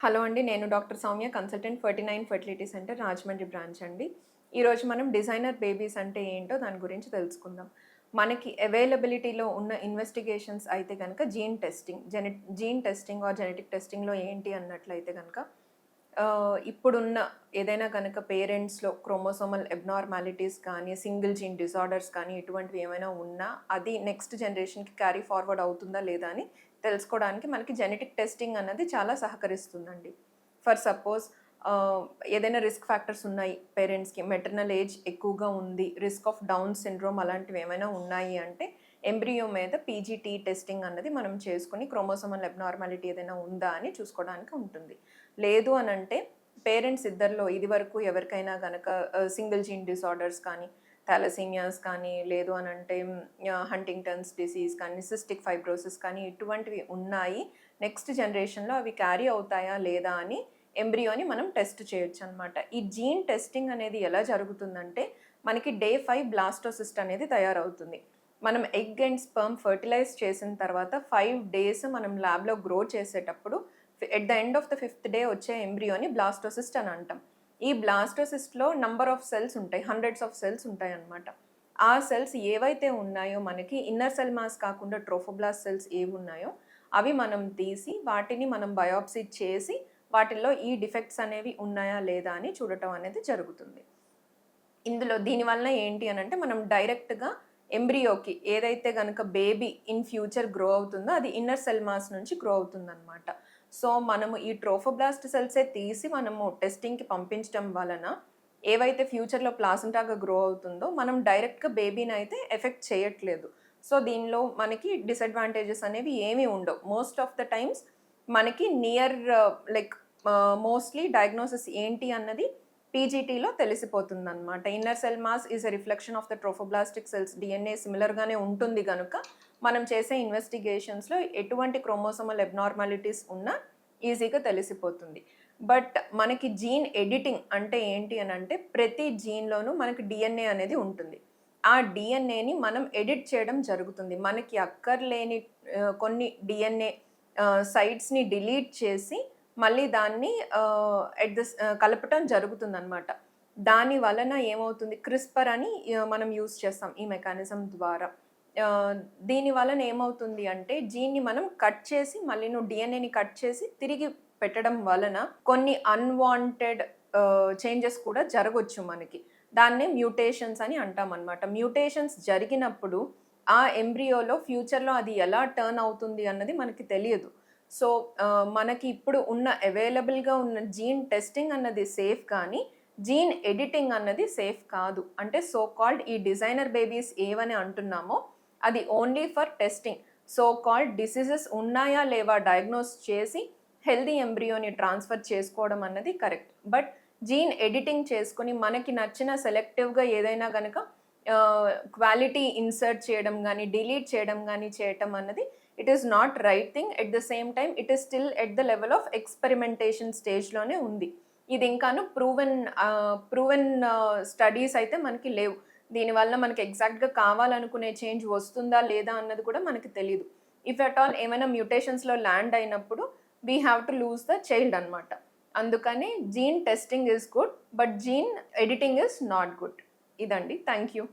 Hello అండి. నేను doctor Soumya consultant 49 fertility centre Rajahmundry branch అండి. ఈరోజు మనం డిజైనర్ బేబీస్ అంటే ఏంటో దాని గురించి తెలుసుకుందాం. మనకి అవైలబిలిటీలో ఉన్న ఇన్వెస్టిగేషన్స్ అయితే గనక జీన్ టెస్టింగ్ ఆర్ జెనెటిక్ టెస్టింగ్‌లో ఏంటి అన్నట్లయితే గనక ఇప్పుడున్న ఏదైనా గనక పేరెంట్స్‌లో క్రోమోసోమల్ అబ్నార్మాలిటీస్ కానీ, సింగిల్ జీన్ డిజార్డర్స్ కానీ ఇటువంటివి ఏమైనా ఉన్నా అది నెక్స్ట్ జనరేషన్‌కి క్యారీ ఫార్వర్డ్ అవుతుందా లేదా అని తెలుసుకోవడానికి మనకి జెనెటిక్ టెస్టింగ్ అన్నది చాలా సహకరిస్తుందండి. ఫర్ సపోజ్ ఏదైనా రిస్క్ ఫ్యాక్టర్స్ ఉన్నాయి పేరెంట్స్‌కి, మెటర్నల్ ఏజ్ ఎక్కువగా ఉంది, రిస్క్ ఆఫ్ డౌన్ సిండ్రోమ్ అలాంటివి ఏమైనా ఉన్నాయి అంటే ఎంబ్రియో మీద పీజీటీ టెస్టింగ్ అన్నది మనం చేసుకొని క్రోమోసోమల్ అబ్నార్మాలిటీ ఏదైనా ఉందా అని చూసుకోవడానికి ఉంటుంది. లేదు అనంటే పేరెంట్స్ ఇద్దరిలో ఇదివరకు ఎవరికైనా గనక సింగిల్ జీన్ డిసార్డర్స్ కానీ, థాలసీమియాస్ కానీ, లేదు అనంటే హంటింగ్టన్స్ డిసీజ్ కానీ, సిస్టిక్ ఫైబ్రోసిస్ కానీ ఇటువంటివి ఉన్నాయి. నెక్స్ట్ జనరేషన్‌లో అవి క్యారీ అవుతాయా లేదా అని ఎంబ్రియోని మనం టెస్ట్ చేయొచ్చనమాట. ఈ జీన్ టెస్టింగ్ అనేది ఎలా జరుగుతుందంటే మనకి డే 5 బ్లాస్టోసిస్ట్ అనేది తయారవుతుంది. మనం ఎగ్ అండ్ స్పెర్మ్ ఫెర్టిలైజ్ చేసిన తర్వాత 5 డేస్ మనం ల్యాబ్‌లో గ్రో చేసేటప్పుడు at the end of the 5th day వచ్చే ఎంబ్రియోని బ్లాస్టోసిస్ట్ అని అంటాం. ఈ బ్లాస్టోసిస్ట్‌లో నంబర్ ఆఫ్ సెల్స్ ఉంటాయి. హండ్రెడ్స్ ఆఫ్ సెల్స్ ఉంటాయన్నమాట. ఆ సెల్స్ ఏవైతే ఉన్నాయో మనకి ఇన్నర్ సెల్ మాస్ కాకుండా ట్రోఫోబ్లాస్ట్ సెల్స్ ఏవున్నాయో అవి మనం తీసి వాటిని మనం బయాప్సీ చేసి వాటిల్లో ఈ డిఫెక్ట్స్ అనేవి ఉన్నాయా లేదా అని చూడటం అనేది జరుగుతుంది. ఇందులో దీనివల్ల ఏంటి అనంటే మనం డైరెక్ట్‌గా ఎంబ్రియోకి ఏదైతే గనక బేబీ ఇన్ ఫ్యూచర్ గ్రో అవుతుందో అది ఇన్నర్ సెల్ మాస్ నుంచి గ్రో అవుతుందనమాట. సో, మనము ఈ ట్రోఫోబ్లాస్ట్ సెల్సే తీసి మనము టెస్టింగ్‌కి పంపించడం వలన ఏవైతే ఫ్యూచర్‌లో ప్లాసెంటాగా గ్రో అవుతుందో మనం డైరెక్ట్‌గా బేబీనైతే ఎఫెక్ట్ చేయట్లేదు. సో, దీనిలో మనకి డిసడ్వాంటేజెస్ అనేవి ఏమీ ఉండవు. మోస్ట్ ఆఫ్ ద టైమ్స్ మనకి లైక్ మోస్ట్‌లీ డయాగ్నోసిస్ ఏంటి అన్నది పీజీటీలో తెలిసిపోతుందనమాట. Inner cell mass is a reflection of the trophoblastic cells DNA సిమిలర్‌గానే ఉంటుంది గనుక మనం చేసే ఇన్వెస్టిగేషన్స్‌లో ఎటువంటి క్రోమోసోమల్ అబ్నార్మాలిటీస్ ఉన్నా ఈజీగా తెలిసిపోతుంది. బట్ మనకి జీన్ ఎడిటింగ్ అంటే ఏంటి అనంటే ప్రతి జీన్‌లోనూ మనకి డీఎన్ఏ అనేది ఉంటుంది. ఆ డీఎన్ఏని మనం ఎడిట్ చేయడం జరుగుతుంది. మనకి అక్కర్లేని కొన్ని డీఎన్ఏ సైట్స్‌ని డిలీట్ చేసి మళ్ళీ దాన్ని కలపటం జరుగుతుందనమాట. దాని వలన ఏమవుతుంది క్రిస్పర్ అని మనం యూజ్ చేస్తాం ఈ మెకానిజం ద్వారా. దీని వలన ఏమవుతుంది అంటే జీన్‌ని మనం కట్ చేసి మళ్ళీ డీఎన్ఏని కట్ చేసి తిరిగి పెట్టడం వలన కొన్ని అన్‌వాంటెడ్ చేంజెస్ కూడా జరగొచ్చు మనకి. దాన్నే మ్యూటేషన్స్ అని అంటామనమాట. మ్యూటేషన్స్ జరిగినప్పుడు ఆ ఎంబ్రియోలో ఫ్యూచర్‌లో అది ఎలా టర్న్ అవుతుంది అన్నది మనకి తెలియదు. సో, మనకి ఇప్పుడు ఉన్న అవైలబుల్‌గా ఉన్న జీన్ టెస్టింగ్ అన్నది సేఫ్ కానీ, జీన్ ఎడిటింగ్ అన్నది సేఫ్ కాదు. అంటే సో కాల్డ్ ఈ డిజైనర్ బేబీస్ ఏవని అంటున్నామో అది only for testing. So called diseases ఉన్నాయా లేవా డయాగ్నోస్ చేసి హెల్తీ ఎంబ్రియోని ట్రాన్స్‌ఫర్ చేసుకోవడం అన్నది కరెక్ట్. బట్ జీన్ ఎడిటింగ్ చేసుకొని మనకి నచ్చిన సెలెక్టివ్‌గా ఏదైనా గనక క్వాలిటీ ఇన్సర్ట్ చేయడం గానీ, డిలీట్ చేయడం గానీ చేయటం అన్నది it is not right thing. At the same time it is still at the level of experimentation స్టేజ్‌లోనే ఉంది. ఇది ఇంకాను ప్రూవెన్ స్టడీస్ అయితే మనకి లేవు. దీనివల్ల మనకి ఎగ్జాక్ట్‌గా కావాలనుకునే చేంజ్ వస్తుందా లేదా అన్నది కూడా మనకి తెలీదు. ఇఫ్ అట్ ఆల్ ఏమైనా మ్యూటేషన్స్‌లో ల్యాండ్ అయినప్పుడు we have to lose the child అనమాట. అందుకని gene testing is good. But gene editing is not good. ఇదండి. Thank you.